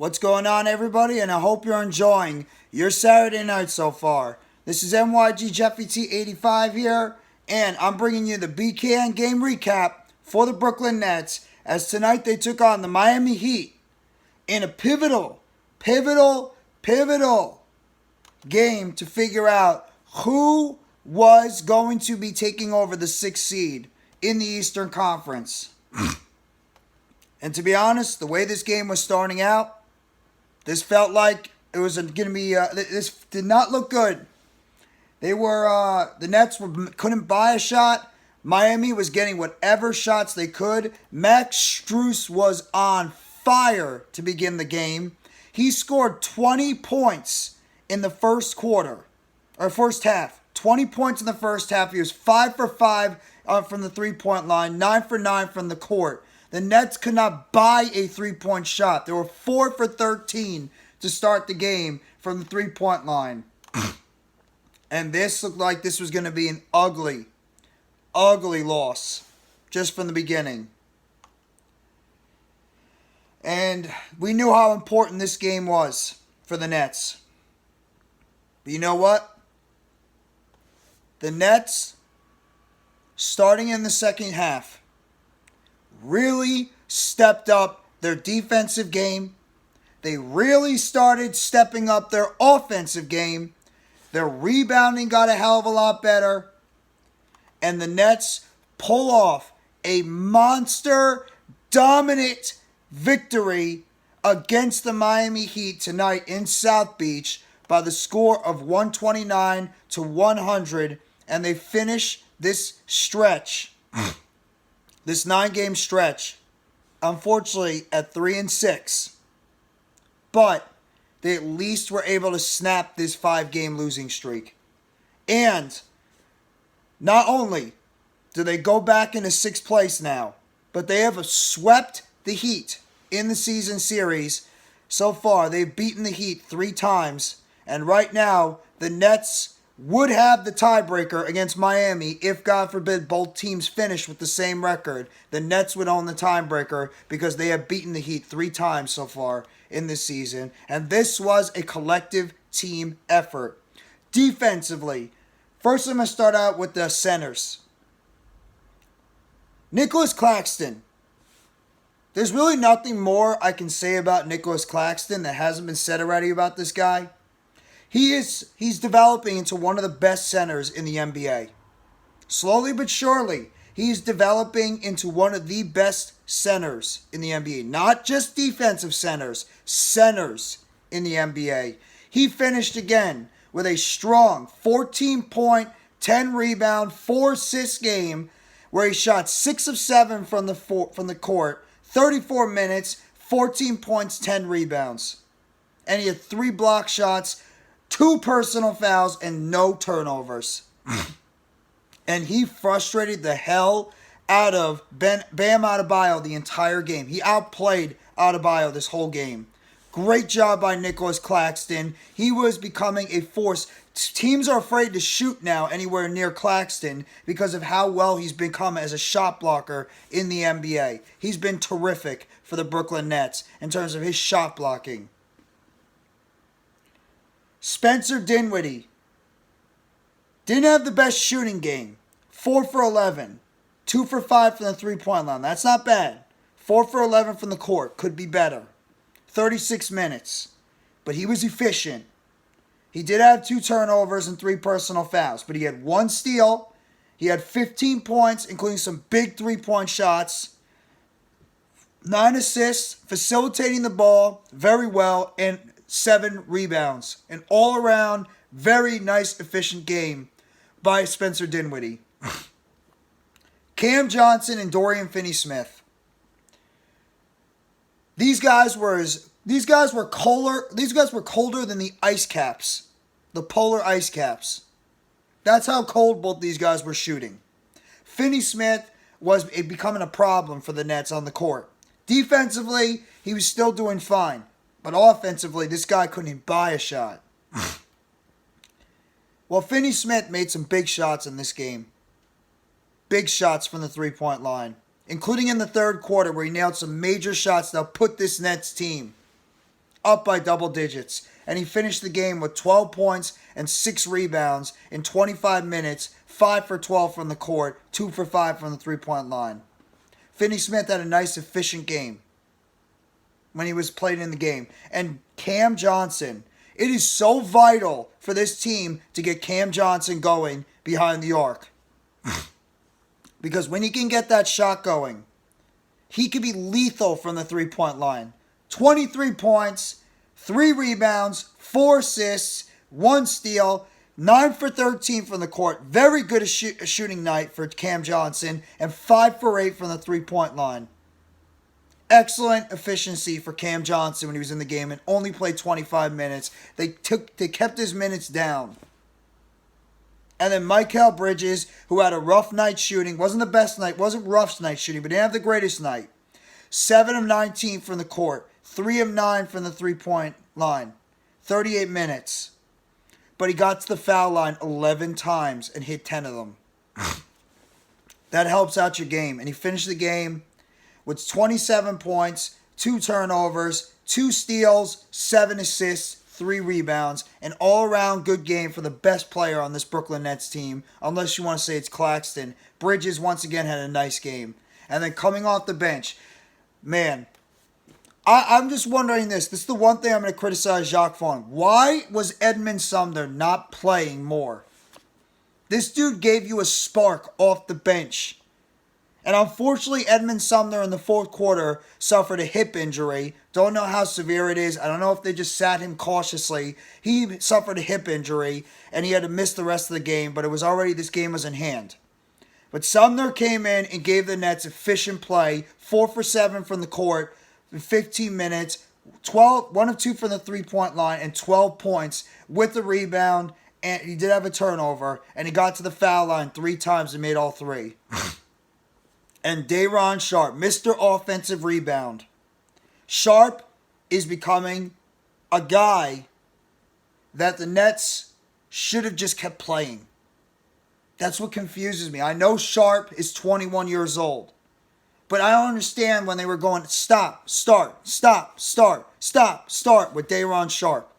What's going on, everybody? And I hope you're enjoying your Saturday night so far. This is MYG Jeffy T85 here, and I'm bringing you the BKN Game Recap for the Brooklyn Nets, as tonight they took on the Miami Heat in a pivotal game to figure out who was going to be taking over the 6th seed in the Eastern Conference. And to be honest, the way this game was starting out, this felt like it was going to be, this did not look good. The Nets couldn't buy a shot. Miami was getting whatever shots they could. Max Strus was on fire to begin the game. He scored 20 points in the first half. 20 points in the first half. He was 5 for 5 from the three-point line, 9 for 9 from the court. The Nets could not buy a three-point shot. They were 4 for 13 to start the game from the three-point line. And this looked like this was going to be an ugly loss just from the beginning. And we knew how important this game was for the Nets. But you know what? The Nets, starting in the second half, really stepped up their defensive game. They really started stepping up their offensive game. Their rebounding got a hell of a lot better. And the Nets pull off a monster dominant victory against the Miami Heat tonight in South Beach by the score of 129-100. And they finish this stretch, this 9-game stretch, unfortunately at 3-6. But they at least were able to snap this 5-game losing streak. And not only do they go back into 6th place now, but they have swept the Heat in the season series. So far, they've beaten the Heat 3 times. And right now, the Nets would have the tiebreaker against Miami if, God forbid, both teams finish with the same record. The Nets would own the tiebreaker because they have beaten the Heat 3 times so far in this season. And this was a collective team effort. Defensively, first I'm going to start out with the centers. Nicolas Claxton. There's really nothing more I can say about Nicolas Claxton that hasn't been said already about this guy. He's developing into one of the best centers in the NBA. Slowly but surely, he's developing into one of the best centers in the NBA. Not just defensive centers in the NBA. He finished again with a strong 14-point, 10 rebound, 4 assist game where he shot 6 of 7 from the court, 34 minutes, 14 points, 10 rebounds. And he had 3 block shots, 2 personal fouls, and no turnovers. And he frustrated the hell out of Bam Adebayo the entire game. He outplayed Adebayo this whole game. Great job by Nicolas Claxton. He was becoming a force. Teams are afraid to shoot now anywhere near Claxton because of how well he's become as a shot blocker in the NBA. He's been terrific for the Brooklyn Nets in terms of his shot blocking. Spencer Dinwiddie didn't have the best shooting game. 4 for 11. 2 for 5 from the three-point line. That's not bad. 4 for 11 from the court. Could be better. 36 minutes. But he was efficient. He did have 2 turnovers and 3 personal fouls. But he had 1 steal. He had 15 points, including some big 3-point shots. 9 assists, facilitating the ball very well, and 7 rebounds. An all-around, very nice, efficient game by Spencer Dinwiddie. Cam Johnson and Dorian Finney-Smith. These guys were colder than the ice caps. The polar ice caps. That's how cold both these guys were shooting. Finney-Smith was becoming a problem for the Nets on the court. Defensively, he was still doing fine. But offensively, this guy couldn't even buy a shot. Well, Finney-Smith made some big shots in this game. Big shots from the three-point line. Including in the third quarter where he nailed some major shots that put this Nets team up by double digits. And he finished the game with 12 points and 6 rebounds in 25 minutes, 5 for 12 from the court, 2 for 5 from the three-point line. Finney-Smith had a nice, efficient game when he was playing in the game. And Cam Johnson, it is so vital for this team to get Cam Johnson going behind the arc. Because when he can get that shot going, he could be lethal from the three-point line. 23 points, 3 rebounds, 4 assists, 1 steal, 9 for 13 from the court. Very good shooting night for Cam Johnson, and 5 for 8 from the three-point line. Excellent efficiency for Cam Johnson when he was in the game and only played 25 minutes. They kept his minutes down. And then Mikal Bridges, who had a rough night shooting, wasn't the best night, wasn't rough night shooting, but didn't have the greatest night. 7 of 19 from the court, 3 of 9 from the three-point line, 38 minutes. But he got to the foul line 11 times and hit 10 of them. That helps out your game. And he finished the game with 27 points, 2 turnovers, 2 steals, 7 assists, 3 rebounds, an all-around good game for the best player on this Brooklyn Nets team, unless you want to say it's Claxton. Bridges once again had a nice game. And then coming off the bench, man, I'm just wondering this. This is the one thing I'm going to criticize Jacques Vaughn. Why was Edmond Sumner not playing more? This dude gave you a spark off the bench. And unfortunately, Edmond Sumner in the fourth quarter suffered a hip injury. Don't know how severe it is. I don't know if they just sat him cautiously. He suffered a hip injury, and he had to miss the rest of the game, but this game was in hand. But Sumner came in and gave the Nets efficient play, 4 for 7 from the court in 15 minutes, 1 of 2 from the three-point line, and 12 points with the rebound, and he did have a turnover, and he got to the foul line 3 times and made all 3. And Day'Ron Sharpe, Mr. Offensive Rebound. Sharpe is becoming a guy that the Nets should have just kept playing. That's what confuses me. I know Sharpe is 21 years old. But I don't understand when they were going stop, start, stop, start, stop, start with Day'Ron Sharpe.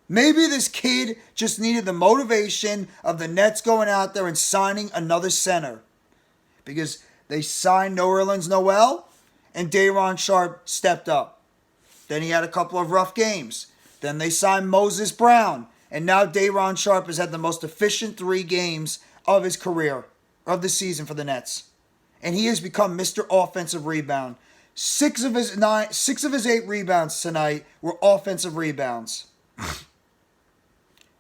Maybe this kid just needed the motivation of the Nets going out there and signing another center. Because they signed Nerlens Noel, and Day'Ron Sharpe stepped up. Then he had a couple of rough games. Then they signed Moses Brown, and now Day'Ron Sharpe has had the most efficient 3 games of his career, of the season for the Nets. And he has become Mr. Offensive Rebound. 6 of his 8 rebounds tonight were offensive rebounds.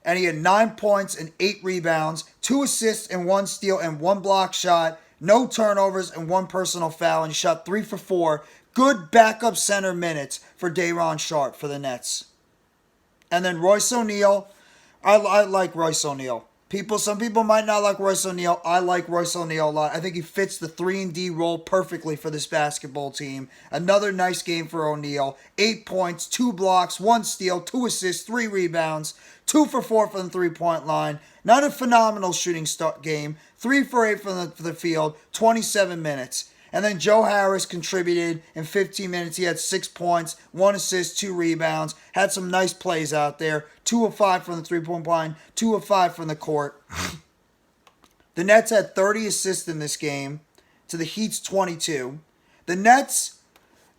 And he had 9 points and 8 rebounds, 2 assists and 1 steal and 1 block shot. No turnovers and 1 personal foul, and he shot 3 for 4. Good backup center minutes for Day'Ron Sharpe for the Nets. And then Royce O'Neal. I like Royce O'Neal. Some people might not like Royce O'Neal. I like Royce O'Neal a lot. I think he fits the 3-and-D role perfectly for this basketball team. Another nice game for O'Neal. 8 points, 2 blocks, 1 steal, 2 assists, 3 rebounds, 2 for 4 from the three-point line. Not a phenomenal shooting game. 3 for 8 from the field, 27 minutes. And then Joe Harris contributed in 15 minutes. He had 6 points, 1 assist, 2 rebounds. Had some nice plays out there. 2 of 5 from the three-point line, 2 of 5 from the court. The Nets had 30 assists in this game to the Heat's 22. The Nets,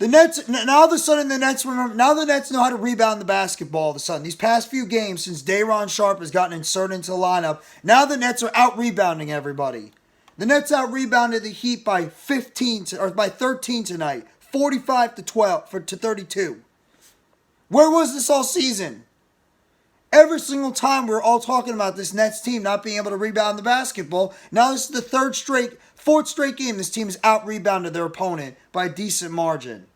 now all of a sudden the Nets know how to rebound the basketball all of a sudden. These past few games, since Day'Ron Sharpe has gotten inserted into the lineup, now the Nets are out-rebounding everybody. The Nets out-rebounded the Heat by 13 tonight, 45-12 to 32. Where was this all season? Every single time we're all talking about this Nets team not being able to rebound the basketball. Now this is the fourth straight game this team has out-rebounded their opponent by a decent margin.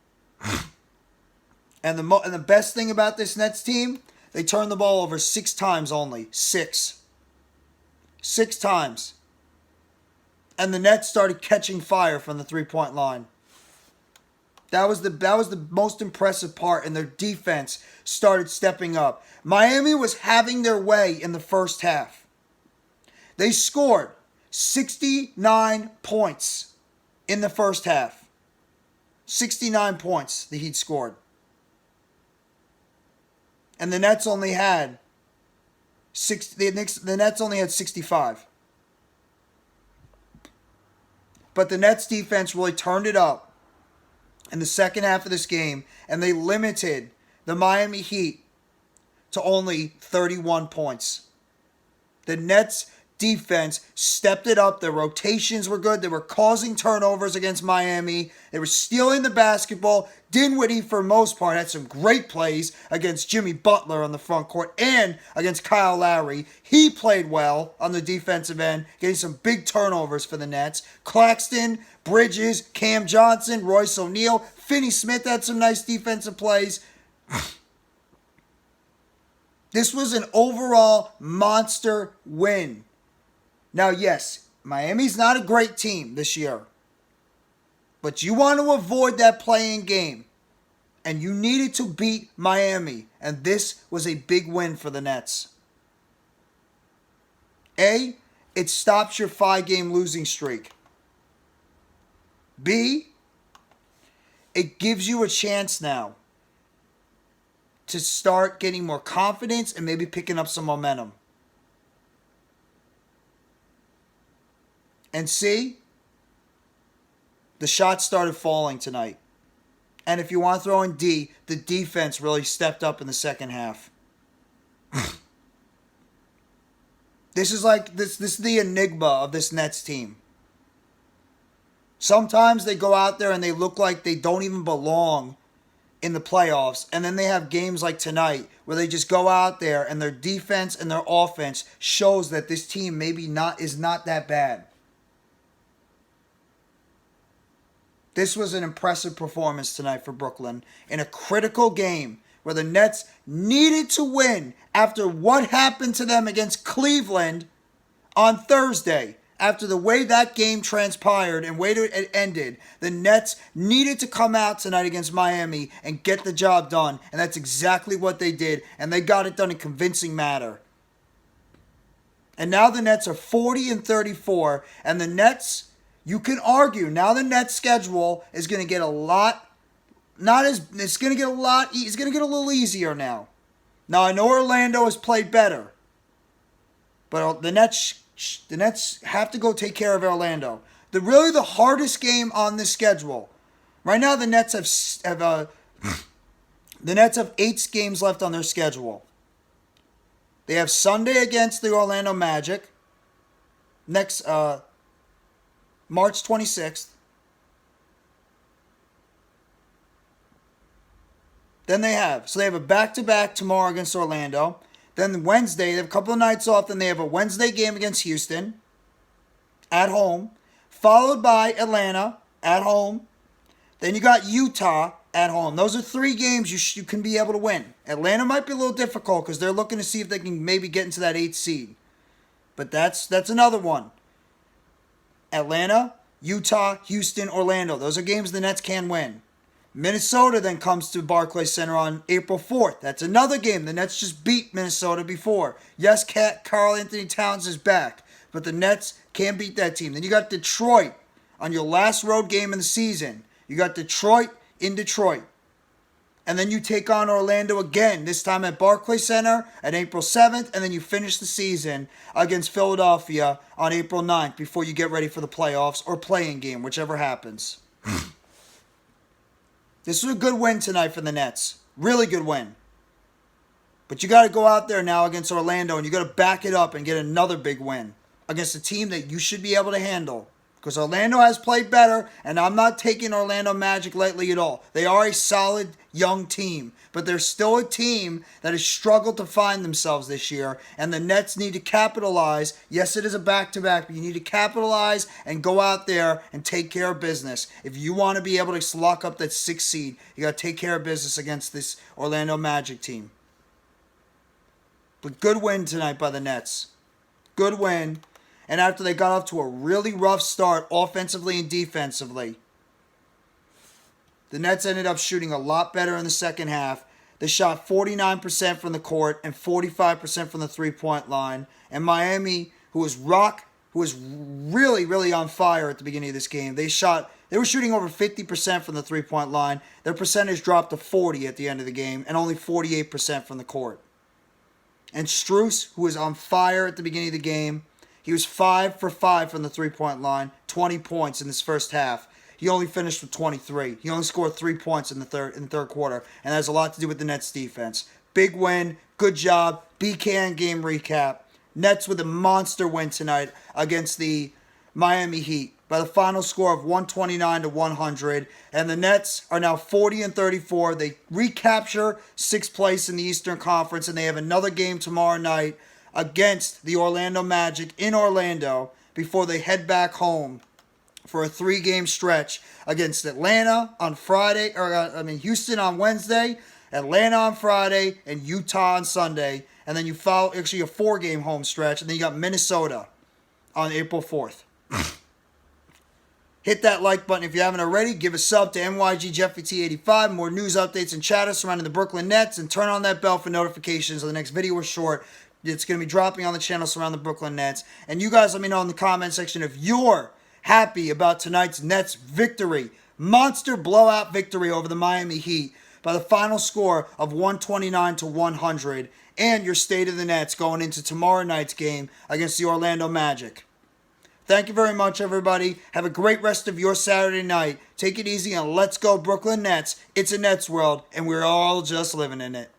And the best thing about this Nets team, they turned the ball over 6 times only. 6 times. And the Nets started catching fire from the three-point line. That was the most impressive part, and their defense started stepping up. Miami was having their way in the first half. They scored 69 points in the first half. 69 points the Heat scored. And the Nets only had the Nets only had 65. But the Nets defense really turned it up in the second half of this game, and they limited the Miami Heat to only 31 points. The Nets defense stepped it up. Their rotations were good. They were causing turnovers against Miami. They were stealing the basketball. Dinwiddie, for the most part, had some great plays against Jimmy Butler on the front court and against Kyle Lowry. He played well on the defensive end, getting some big turnovers for the Nets. Claxton, Bridges, Cam Johnson, Royce O'Neal, Finney-Smith had some nice defensive plays. This was an overall monster win. Now, yes, Miami's not a great team this year. But you want to avoid that play-in game. And you needed to beat Miami. And this was a big win for the Nets. A, it stops your 5-game losing streak. B, it gives you a chance now to start getting more confidence and maybe picking up some momentum. And C, the shots started falling tonight. And if you want to throw in D, the defense really stepped up in the second half. This is the enigma of this Nets team. Sometimes they go out there and they look like they don't even belong in the playoffs. And then they have games like tonight where they just go out there and their defense and their offense shows that this team is not that bad. This was an impressive performance tonight for Brooklyn in a critical game where the Nets needed to win after what happened to them against Cleveland on Thursday. After the way that game transpired and way it ended, the Nets needed to come out tonight against Miami and get the job done. And that's exactly what they did. And they got it done in convincing manner. And now the Nets are 40-34. And the Nets, you can argue, now the Nets schedule is going to get it's going to get a little easier now. Now I know Orlando has played better. But the Nets have to go take care of Orlando. The hardest game on this schedule. Right now, the Nets have 8 games left on their schedule. They have Sunday against the Orlando Magic. Next March 26th. Then they have a back-to-back tomorrow against Orlando. Then Wednesday, they have a couple of nights off. Then they have a Wednesday game against Houston at home, followed by Atlanta at home. Then you got Utah at home. Those are 3 games you can be able to win. Atlanta might be a little difficult because they're looking to see if they can maybe get into that 8th seed. But that's another one. Atlanta, Utah, Houston, Orlando. Those are games the Nets can win. Minnesota then comes to Barclays Center on April 4th. That's another game. The Nets just beat Minnesota before. Yes, Karl Anthony Towns is back, but the Nets can't beat that team. Then you got Detroit on your last road game in the season. You got Detroit in Detroit. And then you take on Orlando again, this time at Barclays Center on April 7th, and then you finish the season against Philadelphia on April 9th before you get ready for the playoffs or play-in game, whichever happens. This was a good win tonight for the Nets. Really good win. But you got to go out there now against Orlando and you got to back it up and get another big win against a team that you should be able to handle. Because Orlando has played better, and I'm not taking Orlando Magic lightly at all. They are a solid young team, but they're still a team that has struggled to find themselves this year, and the Nets need to capitalize. Yes, it is a back-to-back, but you need to capitalize and go out there and take care of business. If you want to be able to lock up that 6th seed, you got to take care of business against this Orlando Magic team. But good win tonight by the Nets. Good win. And after they got off to a really rough start offensively and defensively, the Nets ended up shooting a lot better in the second half. They shot 49% from the court and 45% from the three-point line. And Miami, who was really, really on fire at the beginning of this game, they shot They were shooting over 50% from the three-point line. Their percentage dropped to 40 at the end of the game and only 48% from the court. And Strus, who was on fire at the beginning of the game, he was 5 for 5 from the three-point line, 20 points in this first half. He only finished with 23. He only scored 3 points in the third quarter, and that has a lot to do with the Nets defense. Big win, good job. BKN Game Recap. Nets with a monster win tonight against the Miami Heat by the final score of 129-100, and the Nets are now 40-34. They recapture 6th place in the Eastern Conference, and they have another game tomorrow night against the Orlando Magic in Orlando before they head back home for a 3-game stretch against Atlanta on Friday, Houston on Wednesday, Atlanta on Friday, and Utah on Sunday. And then you follow actually a 4-game home stretch, and then you got Minnesota on April 4th. Hit that like button if you haven't already. Give a sub to NYGJeffyT85. More news, updates, and chatter surrounding the Brooklyn Nets. And turn on that bell for notifications of the next video or short. It's going to be dropping on the channel surrounding the Brooklyn Nets. And you guys let me know in the comment section if you're happy about tonight's Nets victory. Monster blowout victory over the Miami Heat by the final score of 129-100. And your state of the Nets going into tomorrow night's game against the Orlando Magic. Thank you very much, everybody. Have a great rest of your Saturday night. Take it easy and let's go, Brooklyn Nets. It's a Nets world, and we're all just living in it.